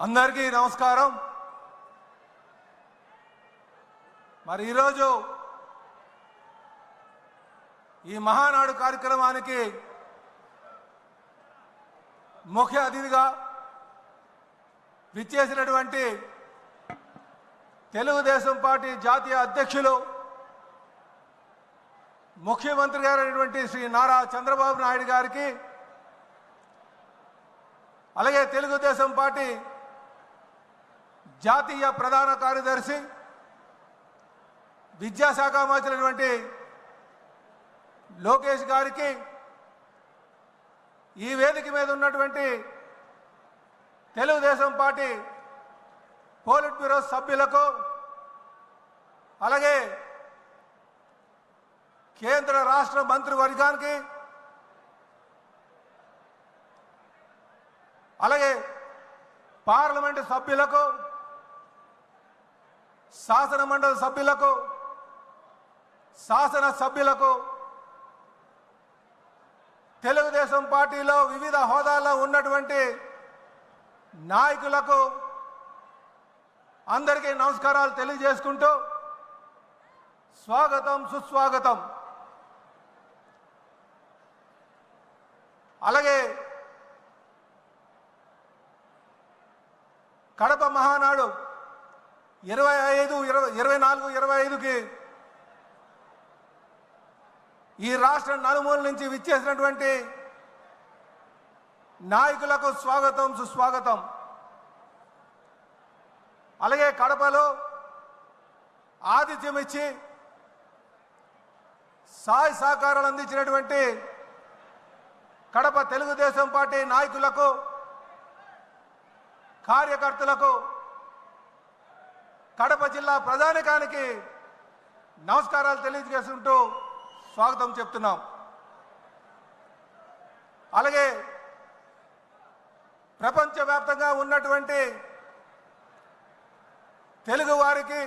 అందరికీ నమస్కారం। మరి ఈరోజు ఈ మహానాడు కార్యక్రమానికి ముఖ్య అతిథిగా విచ్చేసినటువంటి తెలుగుదేశం పార్టీ జాతీయ అధ్యక్షులు ముఖ్యమంత్రి గారైనటువంటి శ్రీ నారా చంద్రబాబు నాయుడు గారికి, అలాగే తెలుగుదేశం పార్టీ జాతీయ ప్రధాన కార్యదర్శి విద్యాశాఖ మంత్రి లోకేష్ గారికి, ఈ వేదిక మీద ఉన్నటువంటి తెలుగుదేశం పార్టీ పోలిట్ బ్యూరో సభ్యులకు, అలాగే కేంద్ర రాష్ట్ర మంత్రివర్గానికి, అలాగే పార్లమెంటు సభ్యులకు, శాసన మండలి సభ్యులకు, శాసన సభ్యులకు, తెలుగుదేశం పార్టీలో వివిధ హోదాల్లో ఉన్నటువంటి నాయకులకు అందరికీ నమస్కారాలు తెలియజేసుకుంటూ స్వాగతం సుస్వాగతం। అలాగే కడప మహానాడు 24-25కి ఈ రాష్ట్ర నలుమూల నుంచి విచ్చేసినటువంటి నాయకులకు స్వాగతం సుస్వాగతం। అలాగే కడపలో ఆతిథ్యం ఇచ్చి సహాయ సహకారాలు అందించినటువంటి కడప తెలుగుదేశం పార్టీ నాయకులకు, కార్యకర్తలకు, కడప జిల్లా ప్రజానికానికి నమస్కారాలు తెలియజేసుకుంటూ స్వాగతం చెప్తున్నాం। అలాగే ప్రపంచవ్యాప్తంగా ఉన్నటువంటి తెలుగు వారికి,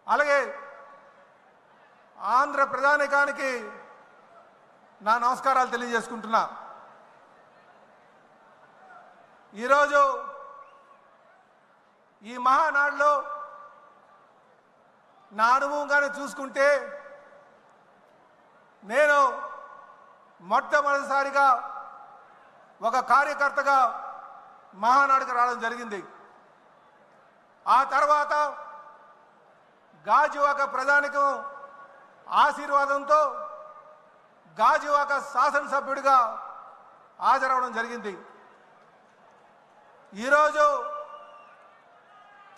అలాగే ఆంధ్ర ప్రజానికానికి నా నమస్కారాలు తెలియజేసుకుంటున్నా। ఈరోజు ఈ మహానాడులో నా అనుభవంగానే చూసుకుంటే, నేను మొట్టమొదటిసారిగా ఒక కార్యకర్తగా మహానాడుకు రావడం జరిగింది। ఆ తర్వాత గాజువాక ప్రజానికం ఆశీర్వాదంతో గాజువాక శాసనసభ్యుడిగా హాజరవడం జరిగింది। ఈరోజు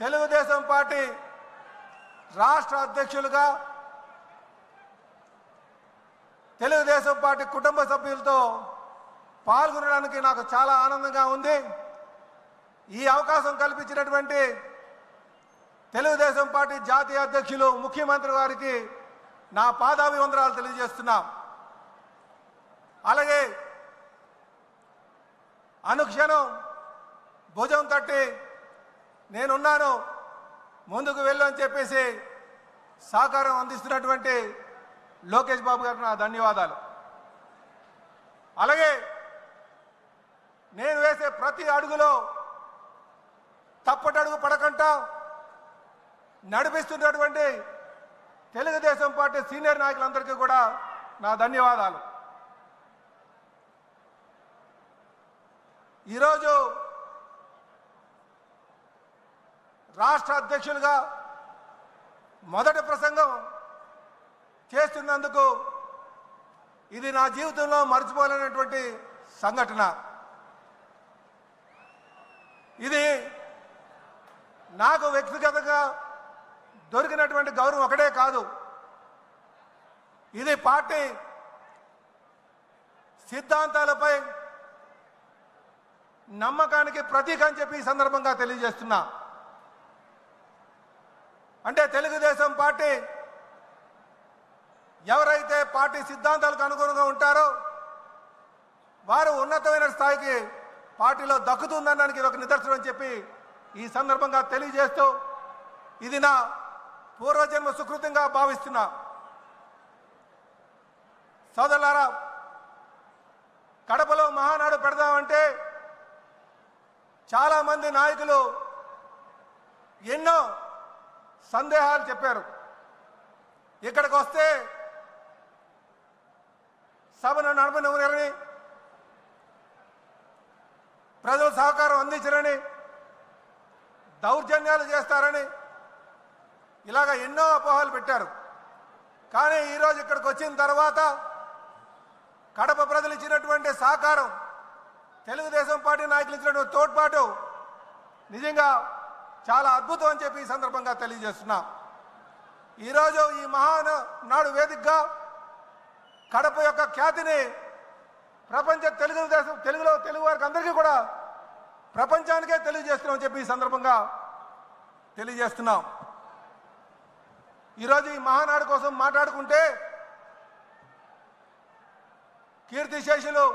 తెలుగుదేశం పార్టీ రాష్ట్ర అధ్యక్షులుగా తెలుగుదేశం పార్టీ కుటుంబ సభ్యులతో పాల్గొనడానికి నాకు చాలా ఆనందంగా ఉంది। ఈ అవకాశం కల్పించినటువంటి తెలుగుదేశం పార్టీ జాతీయ అధ్యక్షులు ముఖ్యమంత్రి గారికి నా పాదాభివందనాలు తెలియజేస్తున్నా। అలాగే అనుక్షణం భుజం తట్టి నేనున్నాను, ముందుకు వెళ్ళు అని చెప్పేసి సహకారం అందిస్తున్నటువంటి లోకేష్ బాబు గారికి నా ధన్యవాదాలు। అలాగే నేను వేసే ప్రతి అడుగులో తప్పటడుగు పడకుండా నడిపిస్తున్నటువంటి తెలుగుదేశం పార్టీ సీనియర్ నాయకులందరికీ కూడా నా ధన్యవాదాలు। ఈరోజు రాష్ట్ర అధ్యక్షులుగా మొదటి ప్రసంగం చేస్తున్నందుకు ఇది నా జీవితంలో మర్చిపోలేనటువంటి సంఘటన। ఇది నాకు వ్యక్తిగతంగా దొరికినటువంటి గౌరవం ఒకటే కాదు, ఇది పార్టీ సిద్ధాంతాలపై నమ్మకానికి ప్రతీక అని చెప్పి ఈ సందర్భంగా తెలియజేస్తున్నా। అంటే తెలుగుదేశం పార్టీ ఎవరైతే పార్టీ సిద్ధాంతాలకు అనుగుణంగా ఉంటారో వారు ఉన్నతమైన స్థాయికి పార్టీలో దక్కుతుందనడానికి ఇది ఒక నిదర్శనం అని చెప్పి ఈ సందర్భంగా తెలియజేస్తూ, ఇది నా పూర్వజన్మ సుకృతంగా భావిస్తున్నా। సోదరులారా, కడపలో మహానాడు పెడదామంటే చాలామంది నాయకులు ఎన్నో సందేహాలు చెప్పారు. ఇక్కడికి వస్తే సభను నడపనివ్వరని, ప్రజలు సహకారం అందించరని, దౌర్జన్యాలు చేస్తారని ఇలాగ ఎన్నో అపోహలు పెట్టారు. కానీ ఈరోజు ఇక్కడికి వచ్చిన తర్వాత కడప ప్రజలు ఇచ్చినటువంటి సహకారం, తెలుగుదేశం పార్టీ నాయకులు ఇచ్చినటువంటి తోడ్పాటు నిజంగా చాలా అద్భుతం అని చెప్పి ఈ సందర్భంగా తెలియజేస్తున్నా. ఈరోజు ఈ మహానాడు వేదికగా కడప యొక్క ఖ్యాతిని ప్రపంచ తెలుగు వారికి అందరికీ కూడా ప్రపంచానికే తెలియజేస్తున్నామని చెప్పి ఈ సందర్భంగా తెలియజేస్తున్నాం. ఈరోజు ఈ మహానాడు కోసం మాట్లాడుకుంటే కీర్తిశేషులు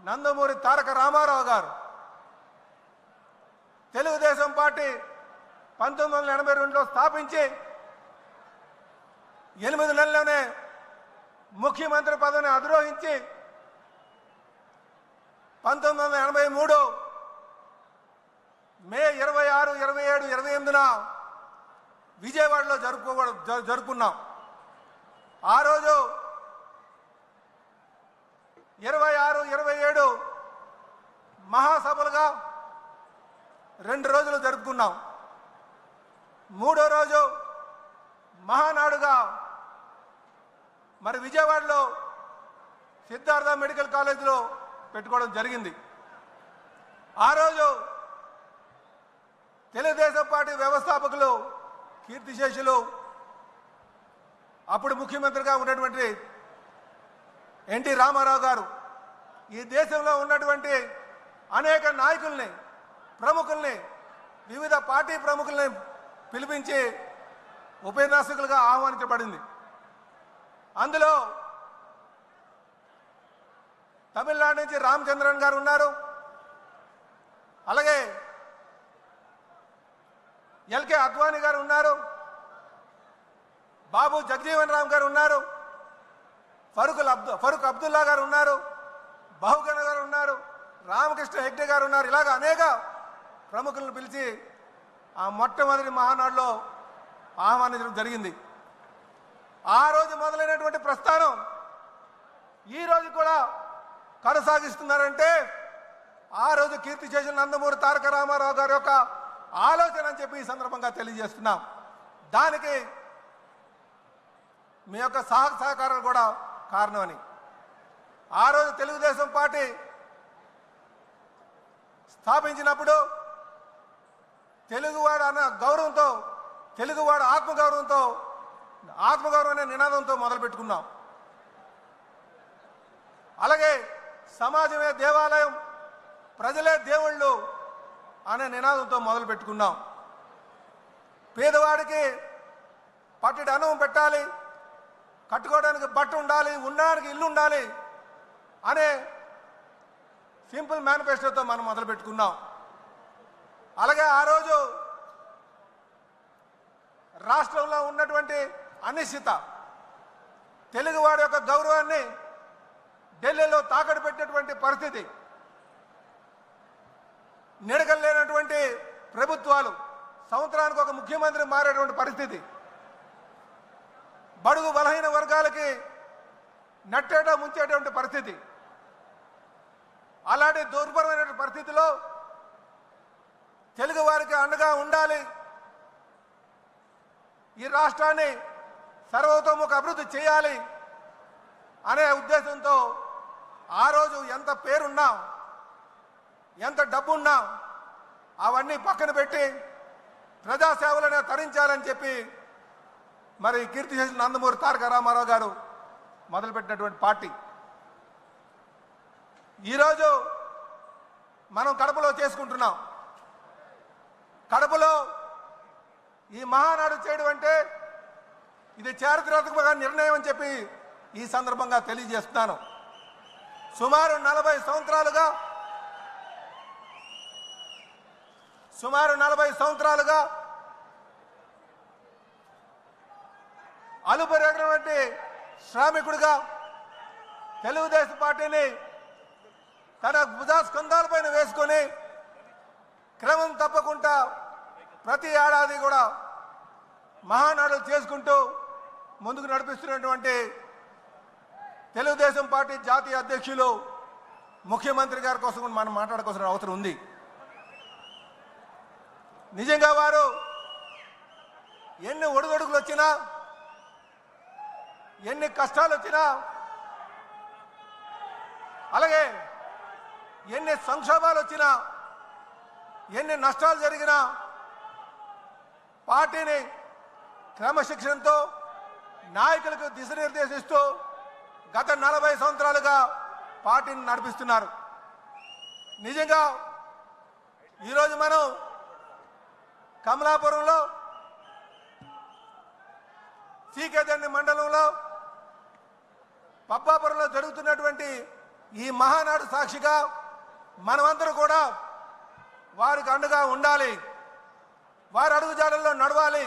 నందమూరి తారక రామారావు గారు తెలుగుదేశం పార్టీ 1982లో స్థాపించి 8 నెలల్లోనే ముఖ్యమంత్రి పదవిని అధిరోహించి 1983 మే 26, 27, 28న విజయవాడలో జరుపుకున్నాం. ఆ రోజు 26, 27 మహాసభలుగా 2 రోజులు జరుపుకున్నాం. 3వ రోజు మహానాడుగా మరి విజయవాడలో సిద్ధార్థ మెడికల్ కాలేజీలో పెట్టుకోవడం జరిగింది. ఆ రోజు తెలుగుదేశం పార్టీ వ్యవస్థాపకులు కీర్తిశేషులు అప్పుడు ముఖ్యమంత్రిగా ఉన్నటువంటి ఎన్టీ రామారావు గారు ఈ దేశంలో ఉన్నటువంటి అనేక నాయకుల్ని, ప్రముఖుల్ని, వివిధ పార్టీ ప్రముఖుల్ని పిలిపించి ఉపన్యాసకులుగా ఆహ్వానించబడింది. అందులో తమిళనాడు నుంచి రామచంద్రన్ గారు ఉన్నారు, అలాగే ఎల్కే అద్వానీ గారు ఉన్నారు, బాబు జగజీవన్ రామ్ గారు ఉన్నారు, ఫరూక్ అబ్దుల్లా గారు ఉన్నారు, బహుగణ గారు ఉన్నారు, రామకృష్ణ హెగ్డే గారు ఉన్నారు. ఇలాగ అనేక ప్రముఖులను పిలిచి ఆ మొట్టమొదటి మహానాడులో ఆహ్వానించడం జరిగింది. ఆ రోజు మొదలైనటువంటి ప్రస్థానం ఈ రోజు కూడా కొనసాగిస్తున్నారంటే ఆ రోజు కీర్తిశేషులు నందమూరి తారక రామారావు గారి యొక్క ఆలోచన అని చెప్పి ఈ సందర్భంగా తెలియజేస్తున్నాం. దానికి మీ యొక్క సహకారాలు కూడా కారణమని. ఆ రోజు తెలుగుదేశం పార్టీ స్థాపించినప్పుడు తెలుగువాడు అన్న గౌరవంతో, తెలుగువాడు ఆత్మగౌరవం అనే నినాదంతో మొదలుపెట్టుకున్నాం. అలాగే సమాజమే దేవాలయం, ప్రజలే దేవుళ్ళు అనే నినాదంతో మొదలు పెట్టుకున్నాం. పేదవాడికి పట్టెడు అన్నం పెట్టాలి, కట్టుకోవడానికి బట్ట ఉండాలి, ఉండడానికి ఇల్లు ఉండాలి అనే సింపుల్ మేనిఫెస్టోతో మనం మొదలు పెట్టుకున్నాం. అలాగే ఆ రోజు రాష్ట్రంలో ఉన్నటువంటి అనిశ్చిత, తెలుగువాడి యొక్క గౌరవాన్ని ఢిల్లీలో తాకట్టు పెట్టినటువంటి పరిస్థితి, నిడగలేనటువంటి ప్రభుత్వాలు, సంవత్సరానికి ఒక ముఖ్యమంత్రి మారేటువంటి పరిస్థితి, బడుగు బలహీన వర్గాలకి నట్టేట ముంచేటువంటి పరిస్థితి, అలాంటి దుర్భరమైన పరిస్థితిలో తెలుగు వారికి అండగా ఉండాలి, ఈ రాష్ట్రాన్ని సర్వతోముఖ అభివృద్ధి చేయాలి అనే ఉద్దేశంతో ఆ రోజు ఎంత పేరున్నా, ఎంత డబ్బున్నా అవన్నీ పక్కన పెట్టి ప్రజాసేవలను తరించాలని చెప్పి మరి కీర్తిశేషులు నందమూరి తారక రామారావు గారు మొదలుపెట్టినటువంటి పార్టీ. ఈరోజు మనం కడపలో చేసుకుంటున్నాం. కడపలో ఈ మహానాడు చేయడం అంటే ఇది చారిత్రాత్మక నిర్ణయం అని చెప్పి ఈ సందర్భంగా తెలియజేస్తున్నాను. సుమారు 40 సంవత్సరాలుగా అలుపెరగినటువంటి శ్రామికుడిగా తెలుగుదేశం పార్టీని తన భుజస్కంధాలపైన వేసుకొని ప్రతి ఏడాది కూడా మహానాడులు చేసుకుంటూ ముందుకు నడిపిస్తున్నటువంటి తెలుగుదేశం పార్టీ జాతీయ అధ్యక్షులు ముఖ్యమంత్రి గారి కోసం మనం మాట్లాడుకోవాల్సిన అవసరం ఉంది. నిజంగా వారు ఎన్ని ఒడిదొడుకులు వచ్చినా, ఎన్ని కష్టాలు వచ్చినా, అలాగే ఎన్ని సంక్షోభాలు వచ్చినా, ఎన్ని నష్టాలు జరిగినా పార్టీని క్రమశిక్షణతో నాయకులకు దిశనిర్దేశిస్తూ గత 40 సంవత్సరాలుగా పార్టీని నడిపిస్తున్నారు. నిజంగా ఈరోజు మనం కమలాపురంలో సీకేదండి మండలంలో పబ్బాపురంలో జరుగుతున్నటువంటి ఈ మహానాడు సాక్షిగా మనమందరూ కూడా వారికి అండగా ఉండాలి, వారి అడుగుజాడల్లో నడవాలి,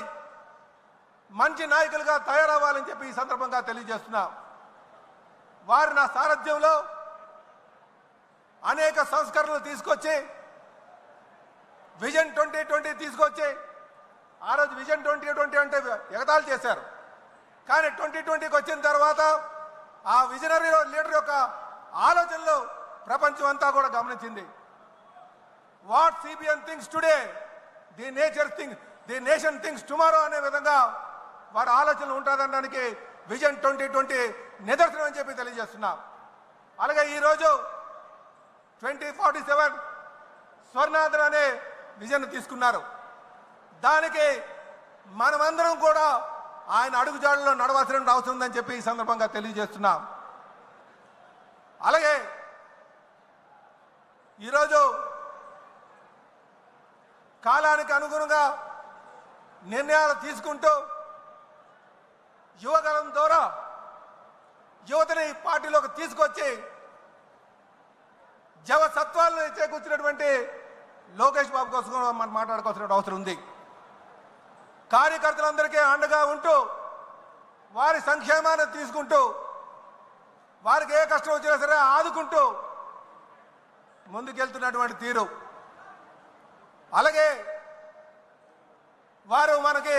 మంచి నాయకులుగా తయారవ్వాలని చెప్పి ఈ సందర్భంగా తెలియజేస్తున్నా. వారు నా సారథ్యంలో అనేక సంస్కరణలు తీసుకొచ్చి విజన్ 2020 తీసుకొచ్చి, ఆ రోజు విజన్ 2020 అంటే ఎగతాళి చేశారు. కానీ 2020కి వచ్చిన తర్వాత ఆ విజనరీ లీడర్ యొక్క ఆలోచనలు ప్రపంచం అంతా కూడా గమనించింది. What CBN things today, the nation things tomorrow అనే విధంగా వారి ఆలోచనలు ఉంటుందనడానికి విజన్ 2020 నిదర్శనం అని చెప్పి తెలియజేస్తున్నా. అలాగే ఈరోజు 2047 స్వర్ణాంధ్ర అనే విజన్ తీసుకున్నారు. దానికి మనమందరం కూడా ఆయన అడుగుజాడల్లో నడవాల్సిన అవసరం ఉందని చెప్పి ఈ సందర్భంగా తెలియజేస్తున్నాం. అలాగే ఈరోజు కాలానికి అనుగుణంగా నిర్ణయాలు తీసుకుంటూ యువగలం ద్వారా యువతని పార్టీలోకి తీసుకొచ్చి జవసత్వాలను చేకూర్చినటువంటి లోకేష్ బాబు కోసం మనం మాట్లాడుకోవాల్సిన అవసరం ఉంది. కార్యకర్తలందరికీ అండగా ఉంటూ వారి సంక్షేమాన్ని తీసుకుంటూ వారికి ఏ కష్టం వచ్చినా సరే ఆదుకుంటూ ముందుకెళ్తున్నటువంటి తీరు, అలాగే వారు మనకి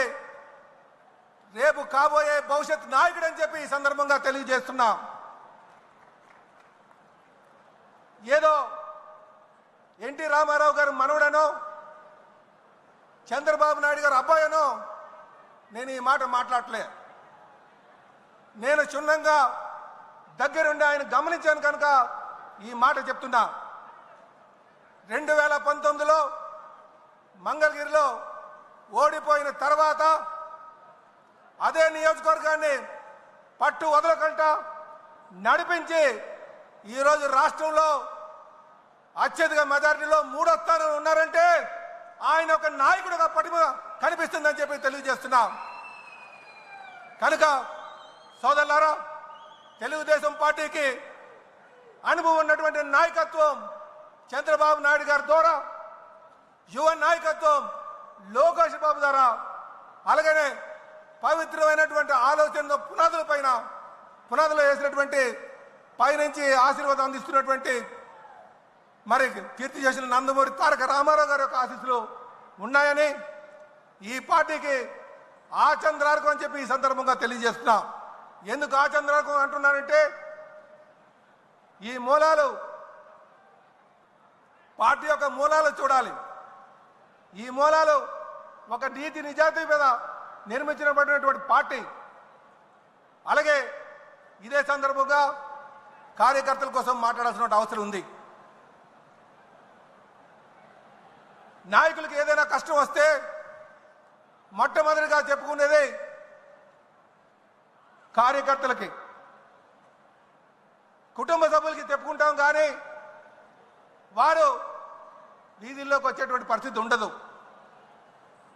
రేపు కాబోయే భవిష్యత్ నాయకుడు అని చెప్పి ఈ సందర్భంగా తెలియజేస్తున్నాం. ఏదో ఎన్టీ రామారావు గారు మనవడనో చంద్రబాబు నాయుడు గారు అబ్బాయనో నేను ఈ మాట మాట్లాడలే. నేను క్షుణ్ణంగా దగ్గరుండి ఆయన గమనించాను కనుక ఈ మాట చెప్తున్నా. 2019లో మంగళగిరిలో ఓడిపోయిన తర్వాత అదే నియోజకవర్గాన్ని పట్టు వదలకుండా నడిపించి ఈరోజు రాష్ట్రంలో అత్యధిక మెజారిటీలో 3వ స్థానంలో ఉన్నారంటే ఆయన ఒక నాయకుడిగా పటిమ కనిపిస్తుందని చెప్పి తెలియజేస్తున్నాం. కనుక సోదరులారా, తెలుగుదేశం పార్టీకి అనుభవం ఉన్నటువంటి నాయకత్వం చంద్రబాబు నాయుడు గారి ద్వారా, యువ నాయకత్వం లోకేష్ బాబు ద్వారా, అలాగనే పవిత్రమైనటువంటి ఆలోచనలో పునాదులు వేసినటువంటి పైనుంచి ఆశీర్వాదం అందిస్తున్నటువంటి మరి కీర్తి చేసిన నందమూరి తారక రామారావు గారి యొక్క ఆశీస్సులు ఉన్నాయని ఈ పార్టీకి ఆచంద్రార్కం అని చెప్పి ఈ సందర్భంగా తెలియజేస్తున్నా. ఎందుకు ఆచంద్రార్కం అంటున్నానంటే ఈ మూలాలు పార్టీ యొక్క మూలాలు చూడాలి. ఈ మూలాలు ఒక నీతి నిజాయితీ మీద నిర్మించబడినటువంటి పార్టీ. అలాగే ఇదే సందర్భంగా కార్యకర్తల కోసం మాట్లాడాల్సిన అవసరం ఉంది. నాయకులకు ఏదైనా కష్టం వస్తే మొట్టమొదటిగా చెప్పుకునేది కార్యకర్తలకి, కుటుంబ సభ్యులకి చెప్పుకుంటాం. కానీ వారు వీధుల్లోకి వచ్చేటువంటి పరిస్థితి ఉండదు,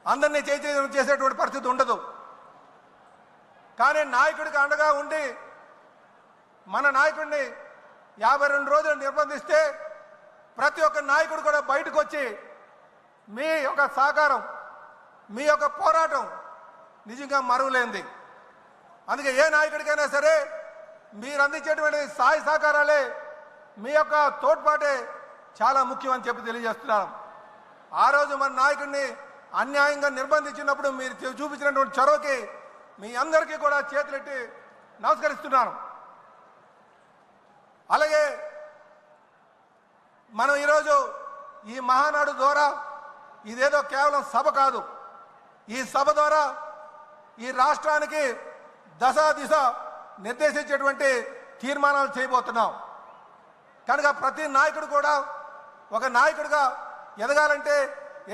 అందరినీ చేసేటువంటి పరిస్థితి ఉండదు. కానీ నాయకుడికి అండగా ఉండి మన నాయకుడిని 52 రోజులు నిర్బంధిస్తే ప్రతి ఒక్క నాయకుడు కూడా బయటకు వచ్చి మీ యొక్క సహకారం, మీ యొక్క పోరాటం నిజంగా మరువలేంది. అందుకే ఏ నాయకుడికైనా సరే మీరు అందించేటువంటి సహాయ సహకారాలే, మీ యొక్క తోడ్పాటే చాలా ముఖ్యం అని చెప్పి తెలియజేస్తున్నాను. ఆ రోజు మన నాయకుడిని అన్యాయంగా నిర్బంధించినప్పుడు మీరు చూపించినటువంటి చొరవకి మీ అందరికీ కూడా చేతులెట్టి నమస్కరిస్తున్నాను. అలాగే మనం ఈరోజు ఈ మహానాడు ద్వారా ఇదేదో కేవలం సభ కాదు, ఈ సభ ద్వారా ఈ రాష్ట్రానికి దశ దిశ నిర్దేశించేటువంటి తీర్మానాలు చేయబోతున్నాం. కనుక ప్రతి నాయకుడు కూడా ఒక నాయకుడిగా ఎదగాలంటే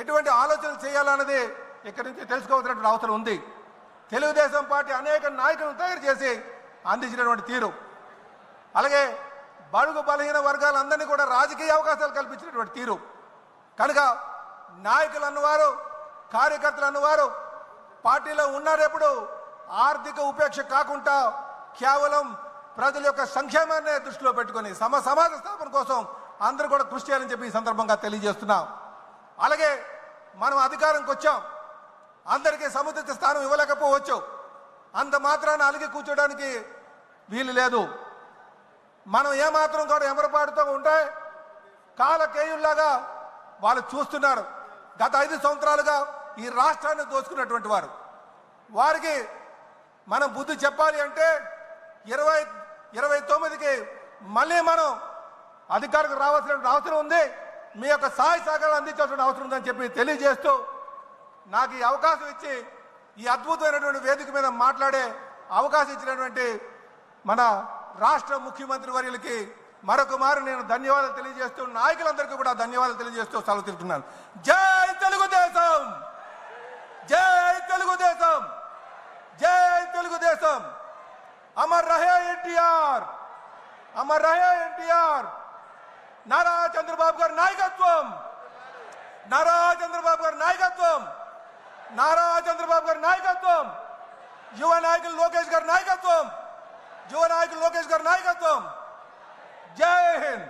ఎటువంటి ఆలోచనలు చేయాలన్నది ఇక్కడి నుంచి తెలుసుకోవాల్సినటువంటి అవసరం ఉంది. తెలుగుదేశం పార్టీ అనేక నాయకులను తయారు చేసి అందించినటువంటి తీరు, అలాగే బడుగు బలహీన వర్గాలందరినీ కూడా రాజకీయ అవకాశాలు కల్పించినటువంటి తీరు. కనుక నాయకులు అన్నవారు, కార్యకర్తలు అన్నవారు పార్టీలో ఉన్నారెప్పుడు ఆర్థిక ఉపేక్ష కాకుండా కేవలం ప్రజల యొక్క సంక్షేమాన్ని దృష్టిలో పెట్టుకొని సమాజ స్థాపన కోసం అందరూ కూడా కృషి చేయాలని చెప్పి ఈ సందర్భంగా తెలియజేస్తున్నాం. అలాగే మనం అధికారంకి వచ్చాం, అందరికీ సముచిత స్థానం ఇవ్వలేకపోవచ్చు, అంత మాత్రాన అలిగి కూర్చోడానికి వీలు లేదు. మనం ఏమాత్రం కూడా ఎమరపాటుతో ఉంటే కాలకేయుల్లాగా వాళ్ళు చూస్తున్నారు. గత 5 సంవత్సరాలుగా ఈ రాష్ట్రాన్ని దోచుకున్నటువంటి వారు, వారికి మనం బుద్ధి చెప్పాలి అంటే 2029కి మళ్ళీ మనం అధికారికి రావాల్సిన అవసరం ఉంది. మీ యొక్క సహాయ సహకారాలు అందించాల్సిన అవసరం ఉందని చెప్పి తెలియజేస్తూ నాకు ఈ అవకాశం ఇచ్చి ఈ అద్భుతమైనటువంటి వేదిక మీద మాట్లాడే అవకాశం ఇచ్చినటువంటి మన రాష్ట్ర ముఖ్యమంత్రి వర్యులకి మరొక మారు నేను ధన్యవాదాలు తెలియజేస్తూ, నాయకులందరికీ కూడా ధన్యవాదాలు తెలియజేస్తూ సెలవు తీసుకున్నాను. జై తెలుగుదేశం, జై తెలుగుదేశం, జై తెలుగుదేశం. అమర్ రహే ఎన్టీఆర్, అమర్ రహే ఎన్టీఆర్. నారా చంద్రబాబు గారి నాయకత్వం, నారా చంద్రబాబు గారి నాయకత్వం, నారా చంద్రబాబు గారి నాయకత్వం, యువ నాయకులు లోకేష్ గారి నాయకత్వం, యువ నాయకులు లోకేష్ గారి నాయకత్వం. జై హింద్.